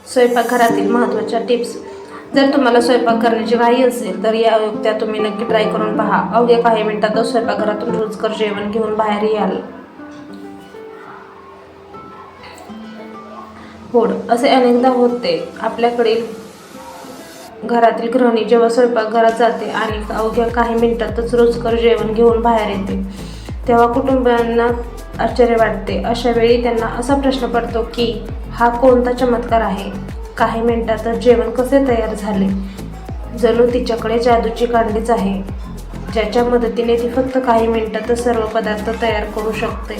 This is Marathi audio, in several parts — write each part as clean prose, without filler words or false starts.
स्वयंपाकघरातील महत्त्वाच्या टिप्स. जर तुम्हाला स्वयंपाक करण्याची घाई असेल तर या युक्त्या तुम्ही नक्की ट्राय करून पहा. अवघ्या काही मिनिटातच स्वयंपाकघरातून रुचकर जेवण घेऊन बाहेर याल. होड असे अनेकदा होते. आपल्याकडील घरातील गृहिणी जेव्हा स्वयंपाकघरात जाते आणि अवघ्या काही मिनिटातच रुचकर जेवण घेऊन बाहेर येते, तेव्हा कुटुंबियांना आश्चर्य वाटते. अशा वेळी त्यांना असा प्रश्न पडतो की हा कोणता चमत्कार आहे? काही मिनिटातच जेवण कसे तयार झाले? जणू तिच्याकडे जादूची कांडीच आहे, ज्याच्या मदतीने ती फक्त काही मिनिटातच सर्व पदार्थ तयार करू शकते.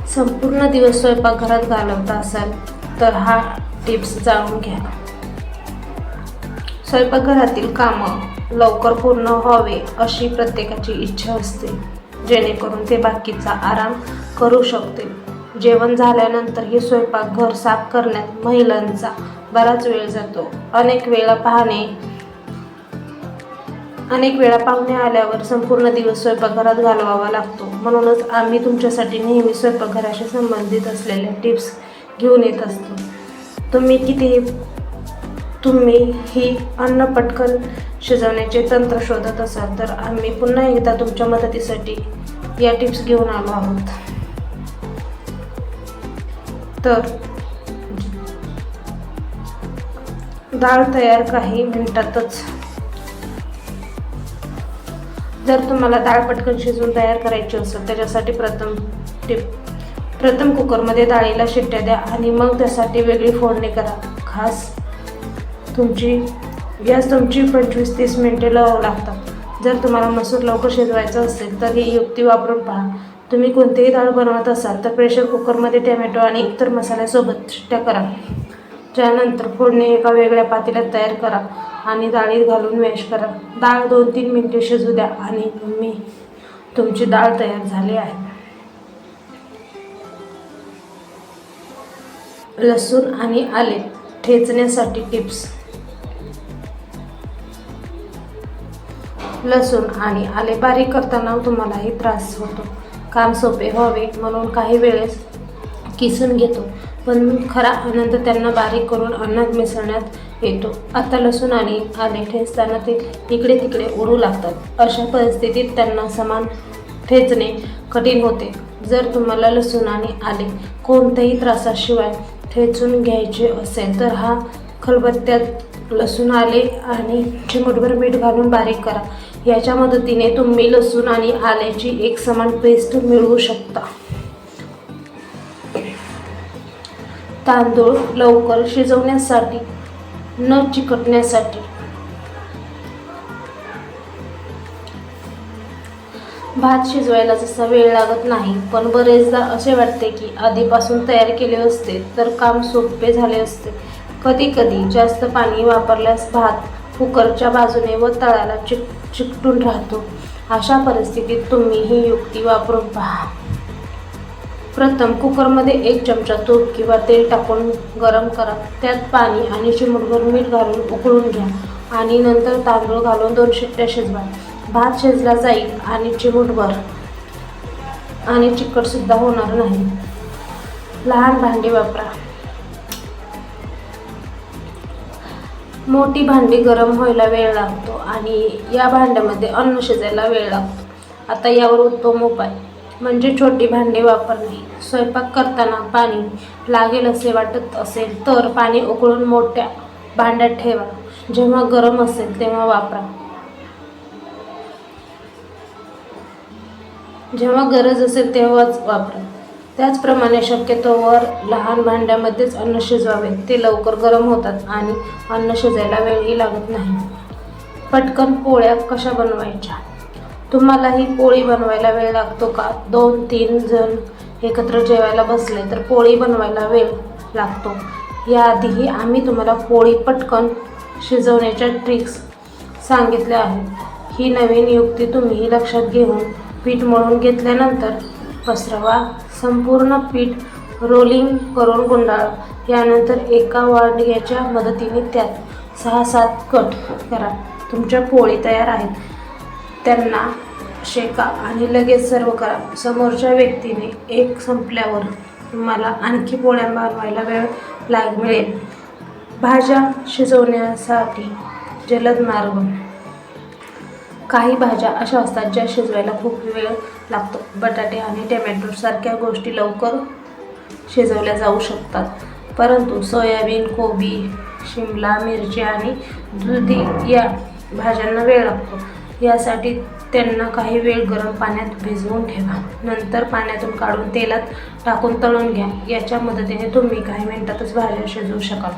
संपूर्ण दिवस स्वयंपाकघरात घालवता असाल तर हा टिप्स जाणून घ्या. स्वयंपाकघरातील कामं लवकर पूर्ण व्हावे अशी प्रत्येकाची इच्छा असते, जेणेकरून ते बाकीचा आराम करू शकतील. जेवण झाल्यानंतरही स्वयंपाकघर साफ करण्यात महिलांचा बराच वेळ जातो. अनेक वेळा पाहुणे आल्यावर संपूर्ण दिवस स्वयंपाकघरात घालवावा लागतो. म्हणूनच आम्ही तुमच्यासाठी नेहमी स्वयंपाकघराशी संबंधित असलेल्या टिप्स घेऊन येत असतो. तुम्ही ही अन्न पटकन शिजवण्याचे तंत्र शोधत असाल तर आम्ही पुन्हा एकदा तुमच्या मदतीसाठी या टिप्स घेऊन आलो आहोत. तर डाळ तयार काही मिनिटातच. जर तुम्हाला डाळ पटकन शिजवून तयार करायची असेल त्याच्यासाठी प्रथम कुकरमध्ये डाळीला शिट्ट्या द्या आणि मग त्यासाठी वेगळी फोडणी करा. तुमची 25-30 मिनिटे लागतात. जर तुम्हाला मसूर लवकर शिजवायचा असेल तर ही युक्ती वापरून पहा. तुम्ही कोणतीही डाळ बनवत असाल तर प्रेशर कुकरमध्ये टोमॅटो आणि इतर मसाल्यासोबत शिट्ट्या करा. त्यानंतर फोडणी एका वेगळ्या पातेल्यात तयार करा आणि डाळीत घालून मॅश करा. डाळ 2-3 मिनिटे शिजू द्या आणि तुमची डाळ तयार झाली आहे. लसूण आणि आले ठेचण्यासाठी टिप्स. लसूण आणि आले बारीक करताना तुम्हालाही त्रास होतो. काम सोपे व्हावे म्हणून काही वेळेस किसून घेतो, पण खरा आनंद त्यांना बारीक करून अन्नात मिसळण्यात येतो. आता लसूण आणि आले ठेचताना ते इकडे तिकडे उडू लागतात. अशा परिस्थितीत त्यांना समान ठेचणे कठीण होते. जर तुम्हाला लसूण आणि आले कोणत्याही त्रासाशिवाय ठेचून घ्यायचे असेल तर खलबत्त्यात लसूण आले आणि चिमूटभर मीठ घालून बारीक करा. याच्या मदतीने तुम्ही लसूण आणि आल्याची एक समान पेस्ट मिळवू शकता. तांदूळ लवकर शिजवण्यासाठी न चिकटण्यासाठी. भात शिजवायला जसा वेळ लागत नाही, पण बरेचदा असे वाटते की आधीपासून तयार केले असते तर काम सोपे झाले असते. कधी कधी जास्त पाणी वापरल्यास भात कुकरच्या बाजूने व तळाला चिकटून राहतो. अशा परिस्थितीत तुम्ही ही युक्ती वापरून पहा. प्रथम कुकरमध्ये 1 चमचा तूप किंवा तेल टाकून गरम करा. त्यात पाणी आणि चिमूटभर मीठ घालून उकळून घ्या आणि नंतर तांदूळ घालून 2 शिट्ट्या शिजवा. भात शिजला जाईल आणि चिमूटभर आणि चिकटसुद्धा होणार नाही. लहान भांडी वापरा. मोठी भांडी गरम व्हायला वेळ लागतो आणि या भांड्यामध्ये अन्न शिजायला वेळ लागतो. आता यावर उत्तम उपाय म्हणजे छोटी भांडी वापरणे. स्वयंपाक करताना पाणी लागेल असे वाटत असेल तर पाणी उकळून मोठ्या भांड्यात ठेवा. जेव्हा गरम असेल तेव्हा वापरा. जेव्हा गरज असेल तेव्हाच वापरा. त्याचप्रमाणे शक्यतोवर लहान भांड्यामध्येच अन्न शिजवावे. ते लवकर गरम होतात आणि अन्न शिजायला वेळही लागत नाही. पटकन पोळ्या कशा बनवायच्या? तुम्हालाही पोळी बनवायला वेळ लागतो का? 2-3 जण एकत्र जेवायला बसले तर पोळी बनवायला वेळ लागतो. याआधीही आम्ही तुम्हाला पोळी पटकन शिजवण्याच्या ट्रिक्स सांगितल्या आहेत. ही नवीन युक्ती तुम्ही लक्षात घेऊन पीठ मळून घेतल्यानंतर पसरवा. संपूर्ण पीठ रोलिंग करून गुंडाळा. यानंतर एका वाडग्याच्या मदतीने त्यात 6-7 कट करा. तुमच्या पोळी तयार आहेत. त्यांना शेका आणि लगेच सर्व करा. समोरच्या व्यक्तीने एक संपल्यावर तुम्हाला आणखी पोळ्या बनवायला वेळ मिळेल. भाज्या शिजवण्यासाठी जलद मार्ग. काही भाज्या अशा असतात ज्या शिजवायला खूप वेळ लागतो. बटाटे आणि टोमॅटो सारख्या गोष्टी लवकर शिजवल्या जाऊ शकतात, परंतु सोयाबीन, कोबी, शिमला मिरची आणि दुधी या भाज्यांना वेळ लागतो. यासाठी त्यांना काही वेळ गरम पाण्यात भिजवून ठेवा. नंतर पाण्यातून काढून तेलात टाकून तळून घ्या. याच्या मदतीने तुम्ही काही मिनिटातच भाज्या शिजवू शकाल.